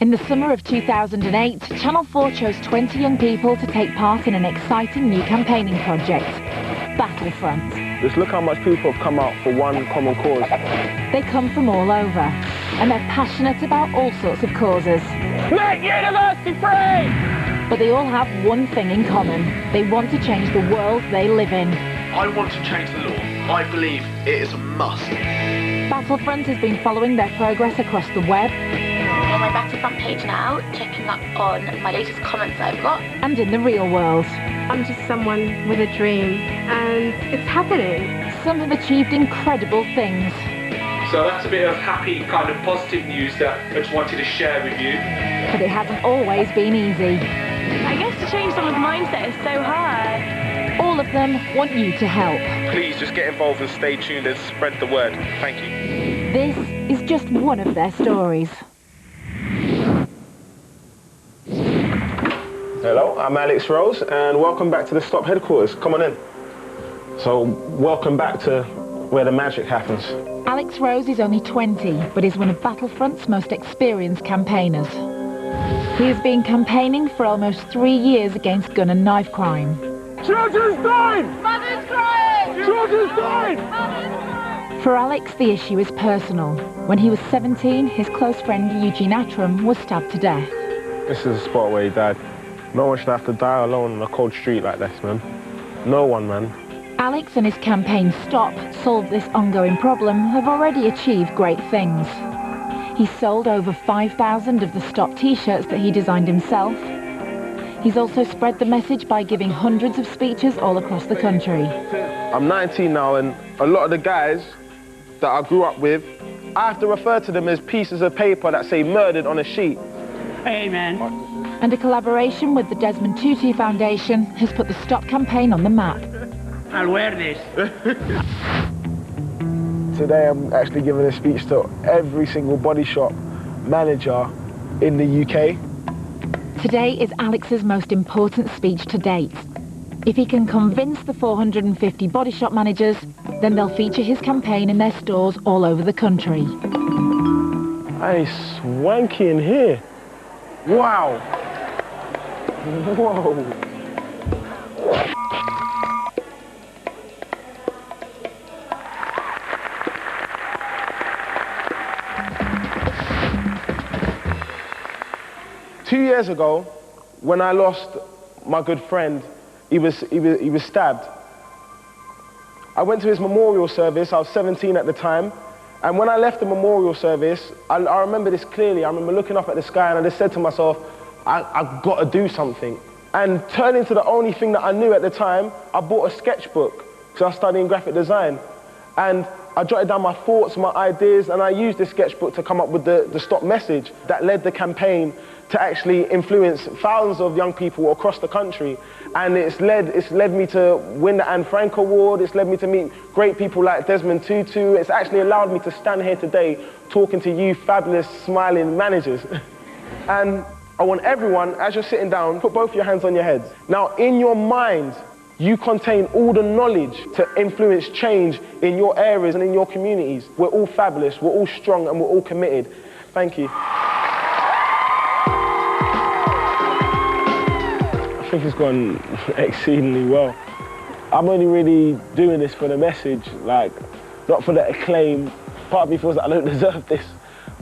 In the summer of 2008, Channel 4 chose 20 young people to take part in an exciting new campaigning project, BattleFront. Just look how much people have come out for one common cause. They come from all over, and they're passionate about all sorts of causes. Make university free! But they all have one thing in common. They want to change the world they live in. I want to change the law. I believe it is a must. BattleFront has been following their progress across the web. On my BattleFront page now, checking up on my latest comments that I've got. And in the real world. I'm just someone with a dream, and it's happening. Some have achieved incredible things. So that's a bit of happy, kind of positive news that I just wanted to share with you. But it hasn't always been easy. I guess to change someone's mindset is so hard. All of them want you to help. Please just get involved and stay tuned and spread the word. Thank you. This is just one of their stories. Hello, I'm Alex Rose, and welcome back to the Stop headquarters. Come on in. So, welcome back to where the magic happens. Alex Rose is only 20, but is one of BattleFront's most experienced campaigners. He has been campaigning for almost 3 years against gun and knife crime. Children's dying! Mother's crying! Children's dying! For Alex, the issue is personal. When he was 17, his close friend Eugene Attram was stabbed to death. This is a spot where he died. No one should have to die alone on a cold street like this, man. No one, man. Alex and his campaign Stop, Solve This Ongoing Problem have already achieved great things. He's sold over 5,000 of the Stop t-shirts that he designed himself. He's also spread the message by giving hundreds of speeches all across the country. I'm 19 now, and a lot of the guys that I grew up with, I have to refer to them as pieces of paper that say murdered on a sheet. Hey, man. And a collaboration with the Desmond Tutu Foundation has put the Stop campaign on the map. I'll wear this. Today I'm actually giving a speech to every single body shop manager in the UK. Today is Alex's most important speech to date. If he can convince the 450 body shop managers, then they'll feature his campaign in their stores all over the country. Hey, swanky in here. Wow. Whoa. Two years ago, when I lost my good friend, he was stabbed. I went to his memorial service. I was 17 at the time. And when I left the memorial service, I remember this clearly. I remember looking up at the sky and I just said to myself, I've got to do something. And turning to the only thing that I knew at the time, I bought a sketchbook because I was studying graphic design. And I jotted down my thoughts, my ideas, and I used this sketchbook to come up with the Stop message that led the campaign to actually influence thousands of young people across the country. And it's led me to win the Anne Frank Award. It's led me to meet great people like Desmond Tutu. It's actually allowed me to stand here today talking to you fabulous, smiling managers. And I want everyone, as you're sitting down, put both your hands on your heads. Now, in your mind, you contain all the knowledge to influence change in your areas and in your communities. We're all fabulous, we're all strong, and we're all committed. Thank you. I think it's gone exceedingly well. I'm only really doing this for the message, like, not for the acclaim. Part of me feels that I don't deserve this,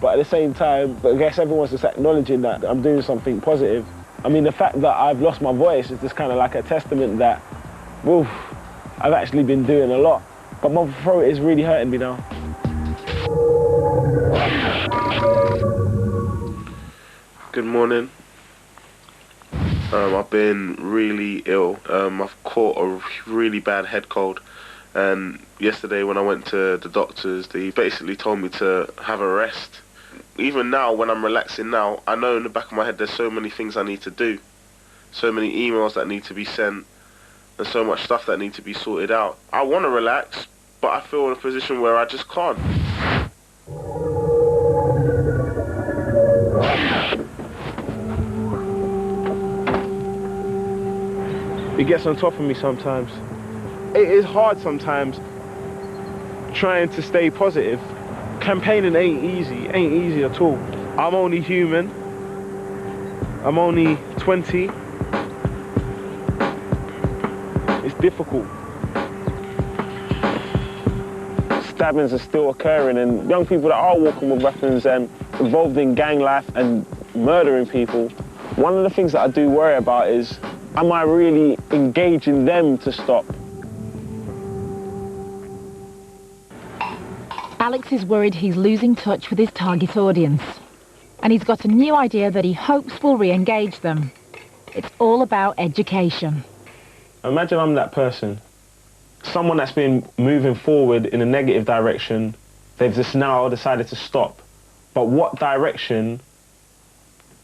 but at the same time, I guess everyone's just acknowledging that I'm doing something positive. I mean, the fact that I've lost my voice is just kind of like a testament that, woof, I've actually been doing a lot. But my throat is really hurting me now. Good morning. I've been really ill. I've caught a really bad head cold, and yesterday when I went to the doctors, they basically told me to have a rest. Even now, when I'm relaxing now, I know in the back of my head there's so many things I need to do, so many emails that need to be sent, and so much stuff that need to be sorted out. I want to relax, but I feel in a position where I just can't. It gets on top of me sometimes. It is hard sometimes trying to stay positive. Campaigning ain't easy at all. I'm only human, I'm only 20. It's difficult. Stabbings are still occurring, and young people that are walking with weapons and involved in gang life and murdering people, one of the things that I do worry about is, am I really engaging them to stop? Alex is worried he's losing touch with his target audience. And he's got a new idea that he hopes will re-engage them. It's all about education. Imagine I'm that person. Someone that's been moving forward in a negative direction, they've just now decided to stop. But what direction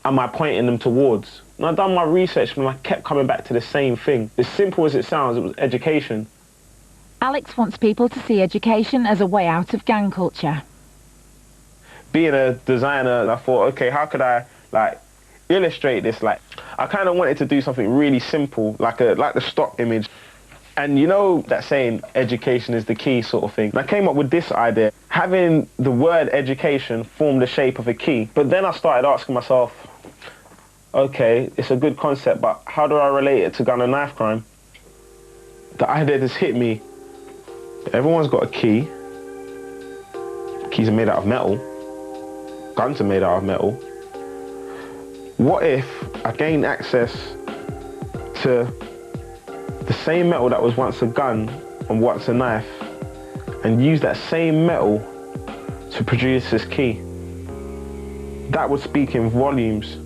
am I pointing them towards? And I've done my research and I kept coming back to the same thing. As simple as it sounds, it was education. Alex wants people to see education as a way out of gang culture. Being a designer, I thought, okay, how could I illustrate this? I kind of wanted to do something really simple, like the stock image. And you know that saying, education is the key sort of thing. And I came up with this idea, having the word education form the shape of a key. But then I started asking myself, okay, it's a good concept, but how do I relate it to gun and knife crime? The idea just hit me. Everyone's got a key. Keys are made out of metal. Guns are made out of metal. What if I gain access to the same metal that was once a gun and once a knife and use that same metal to produce this key? That would speak in volumes.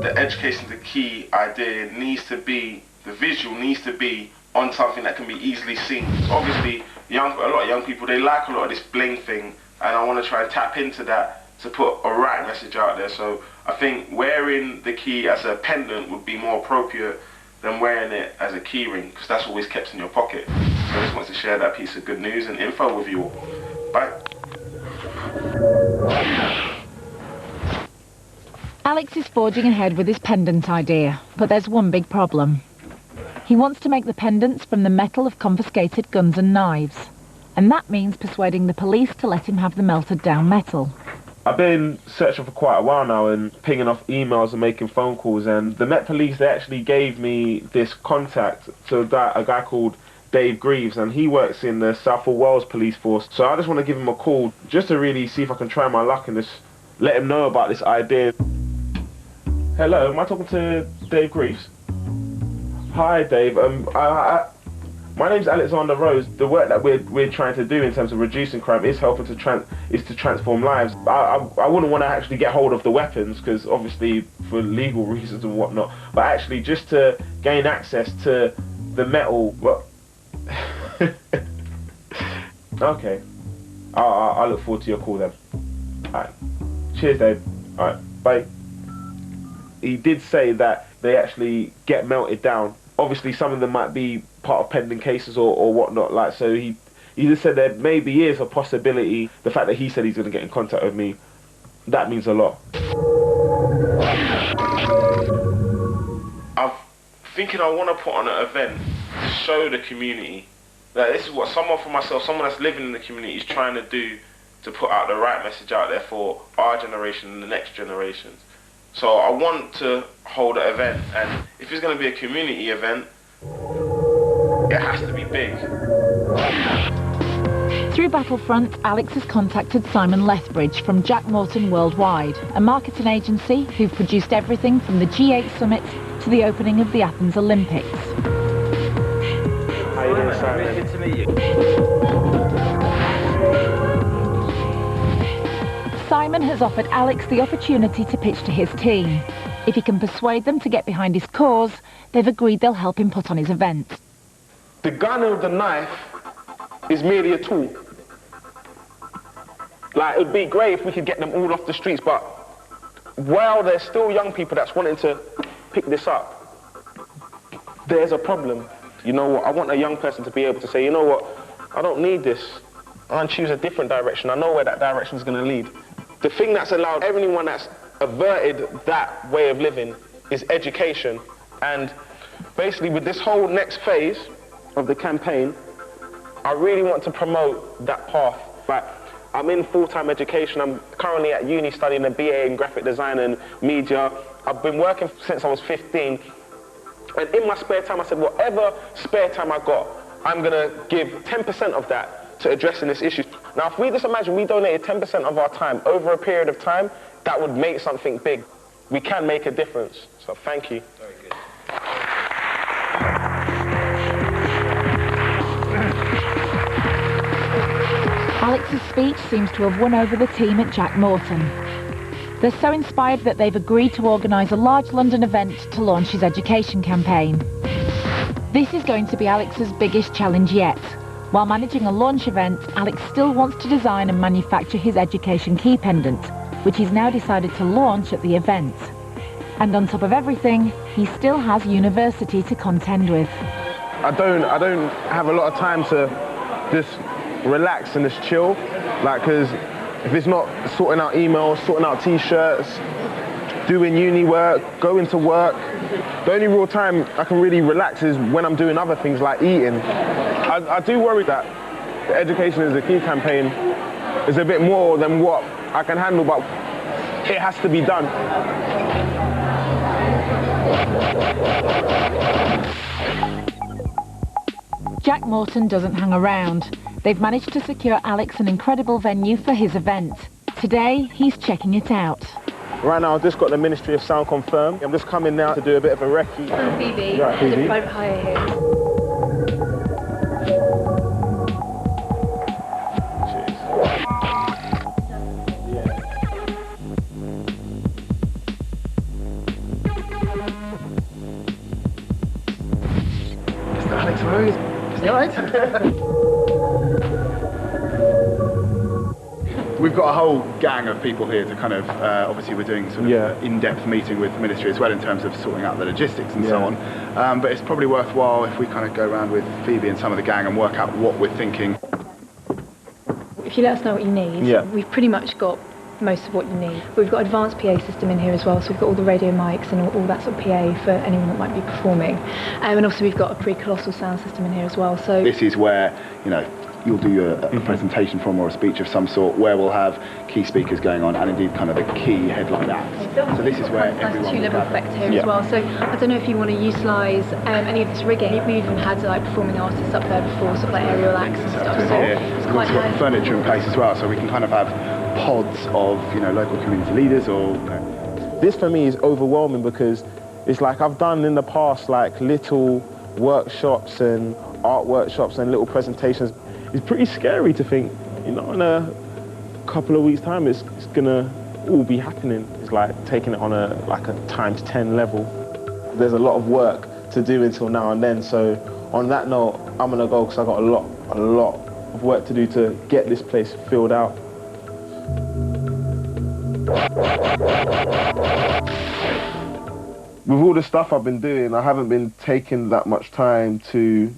The education the key idea needs to be, the visual needs to be on something that can be easily seen. So obviously, a lot of young people, they like a lot of this bling thing, and I want to try and tap into that to put a right message out there. So I think wearing the key as a pendant would be more appropriate than wearing it as a key ring, because that's always kept in your pocket. So I just want to share that piece of good news and info with you all. Bye. Alex is forging ahead with his pendant idea, but there's one big problem. He wants to make the pendants from the metal of confiscated guns and knives. And that means persuading the police to let him have the melted down metal. I've been searching for quite a while now and pinging off emails and making phone calls, and the Met Police, they actually gave me this contact to a guy called Dave Greaves, and he works in the South Wales Police Force. So I just want to give him a call just to really see if I can try my luck and just let him know about this idea. Hello, am I talking to Dave Greaves? Hi Dave, my name's Alexander Rose. The work that we're trying to do in terms of reducing crime is helping to transform lives. I wouldn't want to actually get hold of the weapons, because obviously for legal reasons and whatnot, but actually just to gain access to the metal. Well, okay, I'll look forward to your call then. Alright, cheers Dave. Alright, bye. He did say that they actually get melted down. Obviously some of them might be part of pending cases or whatnot, so he just said there maybe is a possibility. The fact that he said he's going to get in contact with me, that means a lot. I'm thinking I want to put on an event to show the community that this is what someone that's living in the community is trying to do, to put out the right message out there for our generation and the next generations. So I want to hold an event, and if it's going to be a community event, it has to be big. Through BattleFront, Alex has contacted Simon Lethbridge from Jack Morton Worldwide, a marketing agency who've produced everything from the G8 summit to the opening of the Athens Olympics. How you doing, Simon? Really good to meet you. Simon has offered Alex the opportunity to pitch to his team. If he can persuade them to get behind his cause, they've agreed they'll help him put on his event. The gun and the knife is merely a tool. It would be great if we could get them all off the streets, but while there's still young people that's wanting to pick this up, there's a problem. You know what, I want a young person to be able to say, you know what, I don't need this. I'll choose a different direction. I know where that direction is going to lead. The thing that's allowed everyone that's averted that way of living is education. And basically with this whole next phase of the campaign, I really want to promote that path. I'm in full-time education. I'm currently at uni studying a BA in graphic design and media. I've been working since I was 15. And in my spare time, I said, whatever spare time I got, I'm going to give 10% of that to addressing this issue. Now, if we just imagine we donated 10% of our time over a period of time, that would make something big. We can make a difference. So thank you. Very good. Alex's speech seems to have won over the team at Jack Morton. They're so inspired that they've agreed to organise a large London event to launch his education campaign. This is going to be Alex's biggest challenge yet. While managing a launch event, Alex still wants to design and manufacture his education key pendant, which he's now decided to launch at the event. And on top of everything, he still has university to contend with. I don't have a lot of time to just relax and just chill, like, because if it's not sorting out emails, sorting out t-shirts, doing uni work, going to work, the only real time I can really relax is when I'm doing other things like eating. I do worry that the Education is the Key campaign is a bit more than what I can handle, but it has to be done. Jack Morton doesn't hang around. They've managed to secure Alex an incredible venue for his event. Today, he's checking it out. Right now, I've just got the Ministry of Sound confirmed. I'm just coming now to do a bit of a recce. I'm Phoebe. Right, Phoebe. I did private hire here. Mr. Alex Rose. Is that right? We've got a whole gang of people here to kind of, obviously we're doing sort of an in-depth meeting with the Ministry as well in terms of sorting out the logistics and so on. But it's probably worthwhile if we kind of go around with Phoebe and some of the gang and work out what we're thinking. If you let us know what you need, we've pretty much got most of what you need. But we've got advanced PA system in here as well, so we've got all the radio mics and all that sort of PA for anyone that might be performing. And also we've got a pretty colossal sound system in here as well. So this is where, you know, you'll do a presentation from or a speech of some sort where we'll have key speakers going on and indeed kind of the key headline acts. So this is where everyone two-level effect here as well. So I don't know if you want to utilise any of this rigging. We've even had like performing artists up there before, sort of like aerial acts and stuff. So it's quite nice. We've got furniture in place as well, so we can kind of have pods of, you know, local community leaders or... This for me is overwhelming because it's like I've done in the past like little workshops and art workshops and little presentations. It's pretty scary to think, you know, in a couple of weeks' time, it's gonna all be happening. It's like taking it on a times 10 level. There's a lot of work to do until now and then. So on that note, I'm gonna go because I've got a lot of work to do to get this place filled out. With all the stuff I've been doing, I haven't been taking that much time to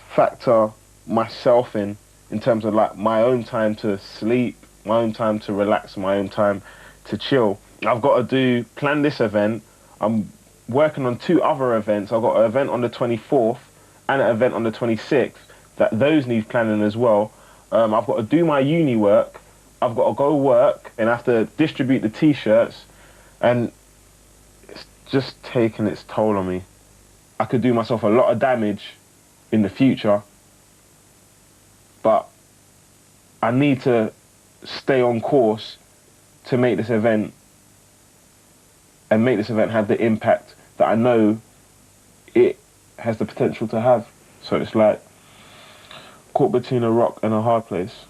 factor myself in terms of like my own time to sleep, my own time to relax, my own time to chill. I've got to plan this event. I'm working on 2 other events. I've got an event on the 24th and an event on the 26th. Those need planning as well. I've got to do my uni work. I've got to go work and I have to distribute the t-shirts, and it's just taking its toll on me. I could do myself a lot of damage in the future, but I need to stay on course to make this event and make this event have the impact that I know it has the potential to have. So it's like caught between a rock and a hard place.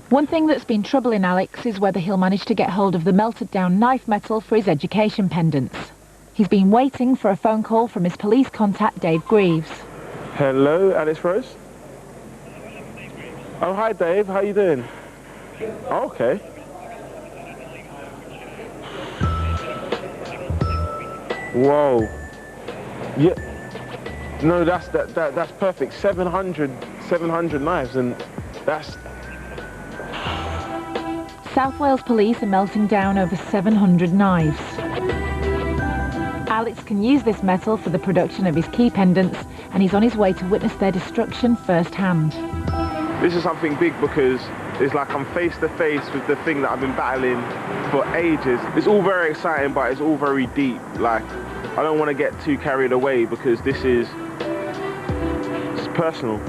One thing that's been troubling Alex is whether he'll manage to get hold of the melted down knife metal for his education pendants. He's been waiting for a phone call from his police contact, Dave Greaves. Hello, Alex Rose? Oh, hi Dave, how you doing? Oh, okay. Whoa. Yeah. No, that's perfect. 700 knives, and that's... South Wales police are melting down over 700 knives. Alex can use this metal for the production of his key pendants and he's on his way to witness their destruction firsthand. This is something big because it's like I'm face to face with the thing that I've been battling for ages. It's all very exciting, but it's all very deep. Like, I don't want to get too carried away because this is personal.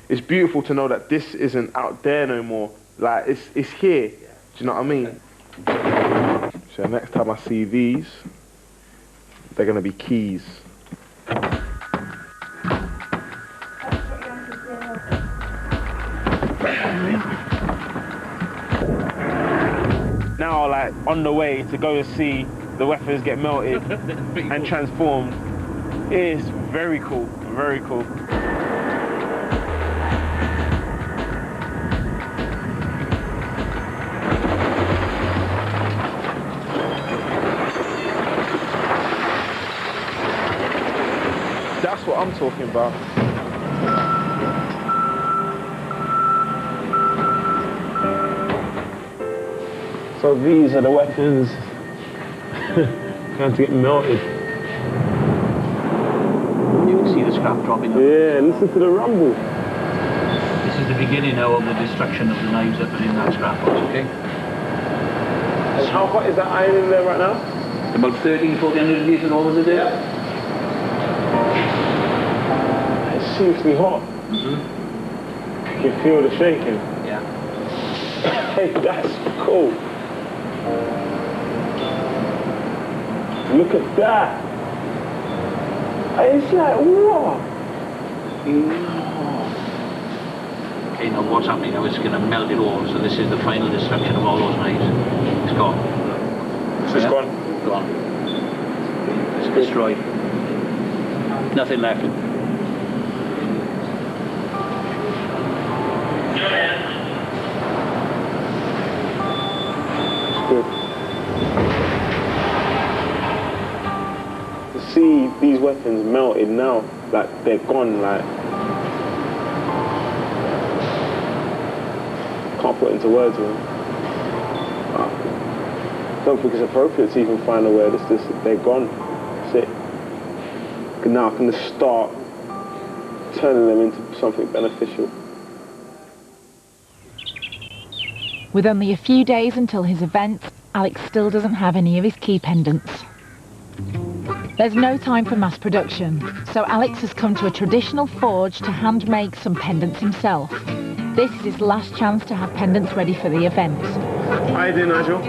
It's beautiful to know that this isn't out there no more. Like, it's here. Do you know what I mean? So next time I see these, they're gonna be keys. Now, like, on the way to go and see the weapons get melted and transformed, it is very cool, very cool. That's what I'm talking about. So these are the weapons going to get melted. You can see the scrap dropping up. Yeah, listen to the rumble. This is the beginning now of the destruction of the knives that were in that scrap box, okay? And how hot is that iron in there right now? About 1300-1400 degrees and over the day. Yeah. It seems to be hot. You can feel the shaking. Yeah. Hey, that's cool. Look at that. It's like, what? Okay, now what's happening now? It's going to melt it all. So this is the final destruction of all those knives. It's gone. So it's gone? Gone. It's destroyed. Nothing left. Good. To see these weapons melted now, like they're gone, like can't put it into words, man. I don't think it's appropriate to even find a word. It's just they're gone. That's it. Now I can just start turning them into something beneficial. With only a few days until his event, Alex still doesn't have any of his key pendants. There's no time for mass production, so Alex has come to a traditional forge to hand make some pendants himself. This is his last chance to have pendants ready for the event. How you doing, Nigel?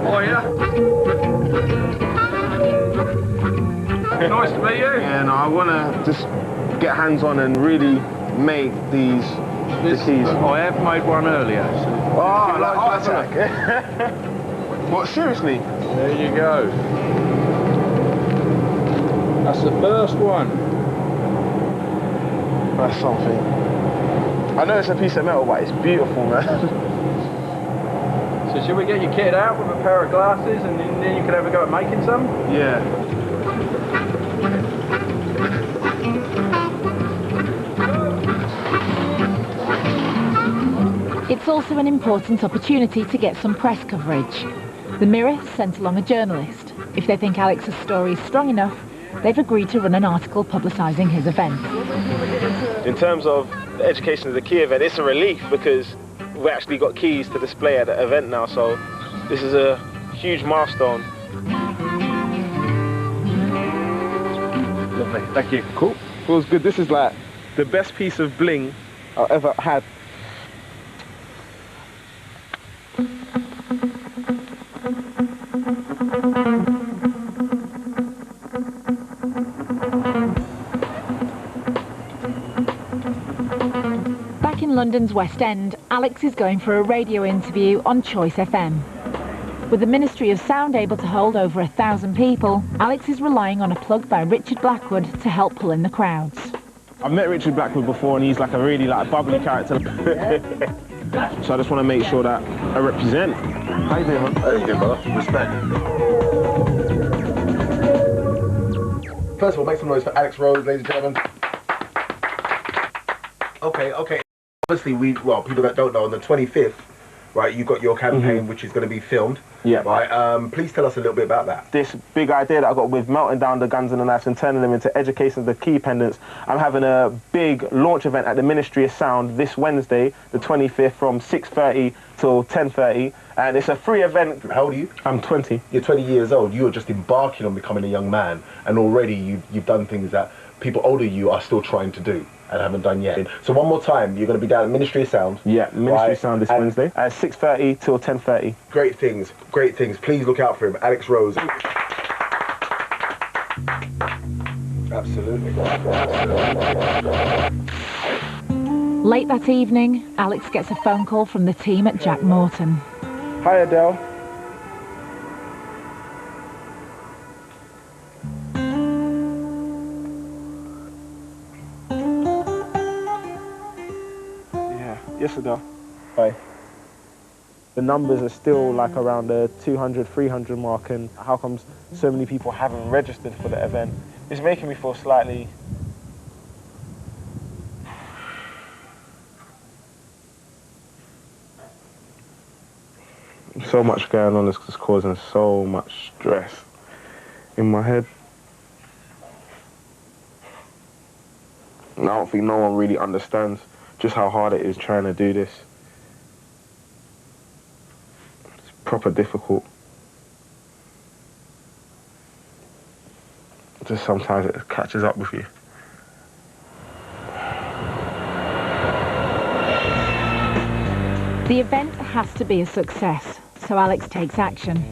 Oh yeah. Nice to meet you. Yeah, no, I want to just get hands on and really make these keys. I have made one earlier. So oh, like Art Attack. What, seriously? there you go. That's the first one. That's something. I know it's a piece of metal, but it's beautiful, man. So should we get your kit out with a pair of glasses and then you can have a go at making some? Yeah. It's also an important opportunity to get some press coverage. The Mirror sent along a journalist. If they think Alex's story is strong enough, they've agreed to run an article publicising his event. In terms of the education of the key event, it's a relief because we've actually got keys to display at the event now, so this is a huge milestone. Lovely, thank you. Cool. Feels good. This is like the best piece of bling I've ever had. Back in London's West End, Alex is going for a radio interview on Choice FM. With the Ministry of Sound able to hold over 1,000 people, Alex is relying on a plug by Richard Blackwood to help pull in the crowds. I've met Richard Blackwood before and he's like a really bubbly character. So I just want to make sure that I represent. How you doing, man? How you doing, brother? Respect. First of all, make some noise for Alex Rose, ladies and gentlemen. Okay. Obviously, people that don't know, on the 25th, right, you've got your campaign, which is going to be filmed. Yeah. Right. Please tell us a little bit about that. This big idea that I got with melting down the guns and the knives and turning them into education of the key pendants. I'm having a big launch event at the Ministry of Sound this Wednesday, the 25th, from 6:30 till 10:30, and it's a free event. How old are you? I'm 20. You're 20 years old. You're just embarking on becoming a young man, and already you've done things that people older than you are still trying to do and haven't done yet. So one more time, you're going to be down at Ministry of Sound. Yeah, Ministry of Sound this Wednesday at 6:30 till 10:30. Great things. Please look out for him, Alex Rose. Absolutely. Late that evening, Alex gets a phone call from the team at Jack Morton. Hi, Adele. Yes, Adele. Hi. The numbers are still like around the 200, 300 mark, and how comes so many people haven't registered for the event? It's making me feel slightly... So much going on is just causing so much stress in my head. And I don't think no one really understands just how hard it is trying to do this. It's proper difficult. Just sometimes it catches up with you. The event has to be a success, so Alex takes action.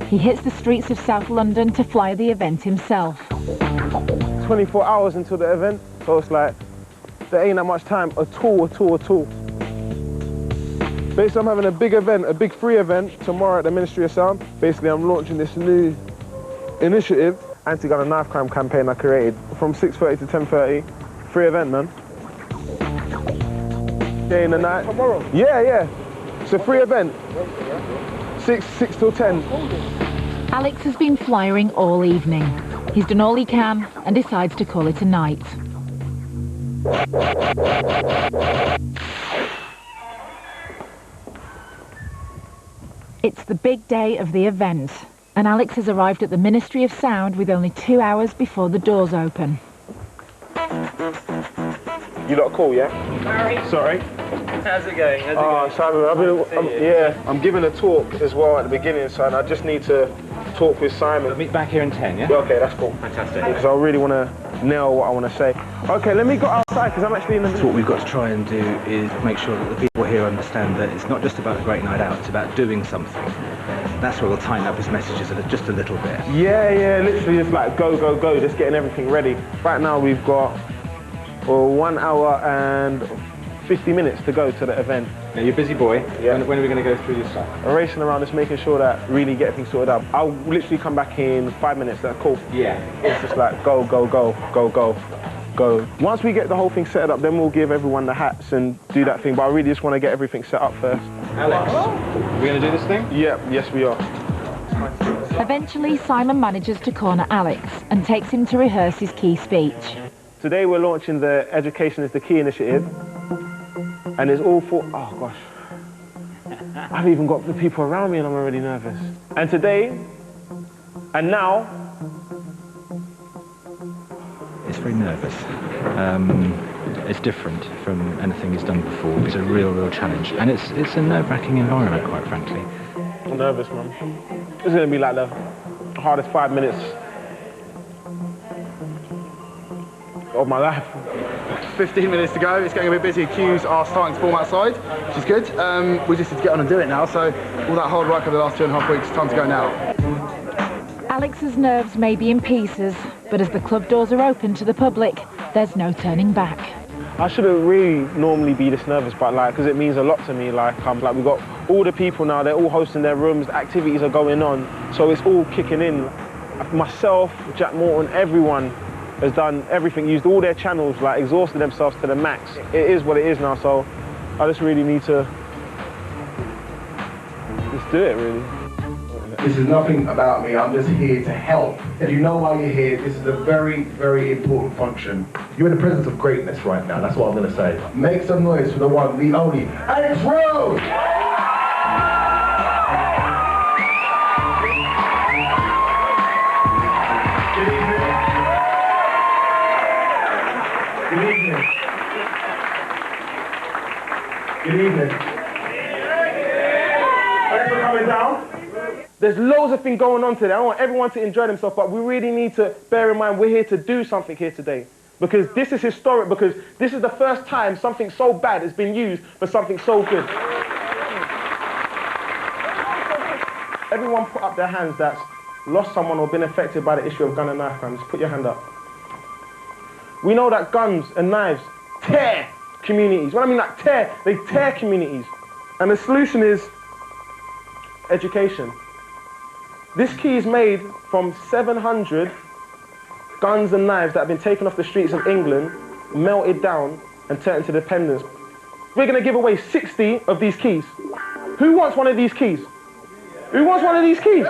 He hits the streets of South London to fly the event himself. 24 hours until the event, so it's like, there ain't that much time at all. Basically, I'm having a big event, a big free event tomorrow at the Ministry of Sound. Basically, I'm launching this new initiative, anti-gun and knife crime campaign I created from 6:30 to 10:30. Free event, man. Day in the night. Tomorrow? Yeah. It's a free event. 6 till 10. Alex has been flyering all evening. He's done all he can and decides to call it a night. It's the big day of the event, and Alex has arrived at the Ministry of Sound with only 2 hours before the doors open. You lot cool, yeah? Sorry. How's it going? Simon, I'm giving a talk as well at the beginning, so I just need to talk with Simon. We'll meet back here in 10, yeah? Okay, that's cool. Fantastic. Because I really want to nail what I want to say. Okay, let me go outside because I'm actually in the... So what we've got to try and do is make sure that the people here understand that it's not just about a great night out, it's about doing something. That's where we'll tighten up his messages just a little bit. Yeah, literally just like go, just getting everything ready. Right now we've got 1 hour and 50 minutes to go to the event. Now, you're a busy boy. Yeah. When are we going to go through your stuff? I'm racing around just making sure that really get things sorted out. I'll literally come back in 5 minutes. That's cool. Yeah. It's just like go. Once we get the whole thing set up, then we'll give everyone the hats and do that thing. But I really just want to get everything set up first. Alex, are we going to do this thing? Yeah, yes we are. Eventually, Simon manages to corner Alex and takes him to rehearse his key speech. Today we're launching the Education is the Key initiative. And it's all for, oh gosh. I've even got the people around me and I'm already nervous. And today, and now. It's very nervous. It's different from anything he's done before. It's a real challenge. And it's a nerve-wracking environment, quite frankly. I'm nervous, man. This is going to be like the hardest 5 minutes of my life. 15 minutes to go, it's getting a bit busy. Queues are starting to form outside, which is good. We just need to get on and do it now, so all that hard work over the last 2.5 weeks, time to go now. Alex's nerves may be in pieces, but as the club doors are open to the public, there's no turning back. I shouldn't really normally be this nervous, but because it means a lot to me. We've got all the people now, they're all hosting their rooms, the activities are going on, so it's all kicking in. Myself, Jack Morton, everyone has done everything, used all their channels, exhausted themselves to the max. It is what it is now, so I just really need to just do it, really. This is nothing about me, I'm just here to help. and you know why you're here. This is a very, very important function. You're in the presence of greatness right now. That's what I'm going to say. Make some noise for the one, the only, Alex Rose! Good evening. Good evening. Thanks for coming down. There's loads of things going on today. I want everyone to enjoy themselves, but we really need to bear in mind we're here to do something here today. Because this is historic, because this is the first time something so bad has been used for something so good. Everyone put up their hands that's lost someone or been affected by the issue of gun and knife crime. Just put your hand up. We know that guns and knives tear communities. When I mean like tear, they tear communities. And the solution is education. This key is made from 700 guns and knives that have been taken off the streets of England, melted down and turned into dependence. We're going to give away 60 of these keys. Who wants one of these keys? Who wants one of these keys?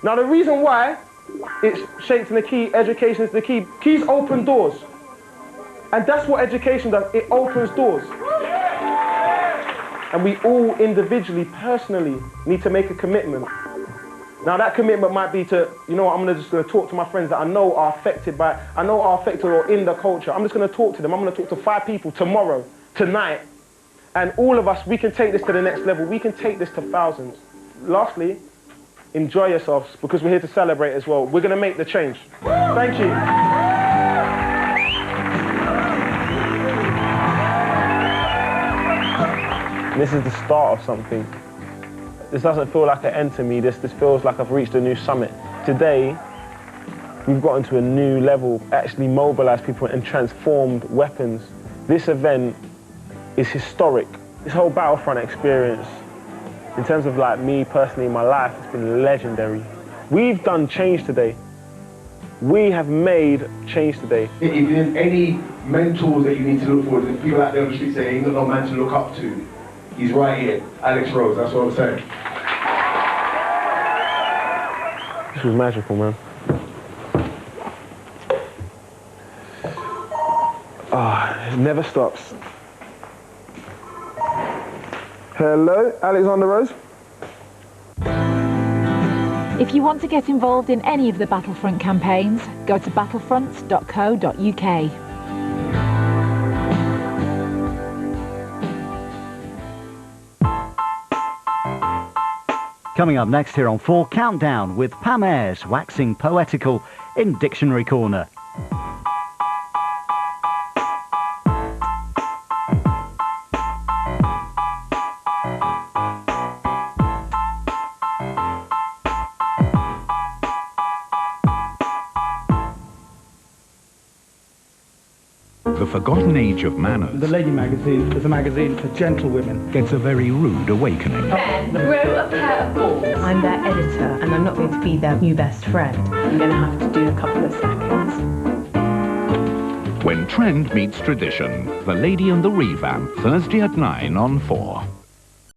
Now the reason why it's shaped in the key, education is the key. Keys open doors. And that's what education does, it opens doors. And we all individually, personally, need to make a commitment. Now that commitment might be to, you know what, I'm just going to talk to my friends that I know are affected or in the culture. I'm just going to talk to them. I'm going to talk to 5 people tomorrow, tonight. And all of us, we can take this to the next level. We can take this to thousands. Lastly, enjoy yourselves, because we're here to celebrate as well. We're going to make the change. Thank you. This is the start of something. This doesn't feel like an end to me. This feels like I've reached a new summit. Today, we've gotten to a new level, actually mobilized people and transformed weapons. This event is historic. This whole BattleFront experience, in terms of like me personally in my life, it's been legendary. We've done change today. We have made change today. If there's any mentors that you need to look for, there's people out there on the street saying, ain't got no man to look up to. He's right here, Alex Rose, that's what I'm saying. This was magical, man. It never stops. Hello, Alexander Rose. If you want to get involved in any of the Battlefront campaigns, go to battlefront.co.uk. Coming up next here on 4 Countdown with Pam Ayres waxing poetical in Dictionary Corner. The Forgotten Age of Manners. The Lady magazine is a magazine for gentlewomen. Gets a very rude awakening. Ben, grow a pair of balls. I'm their editor, and I'm not going to be their new best friend. I'm going to have to do a couple of seconds. When trend meets tradition, The Lady and the Revamp, Thursday at 9 on 4.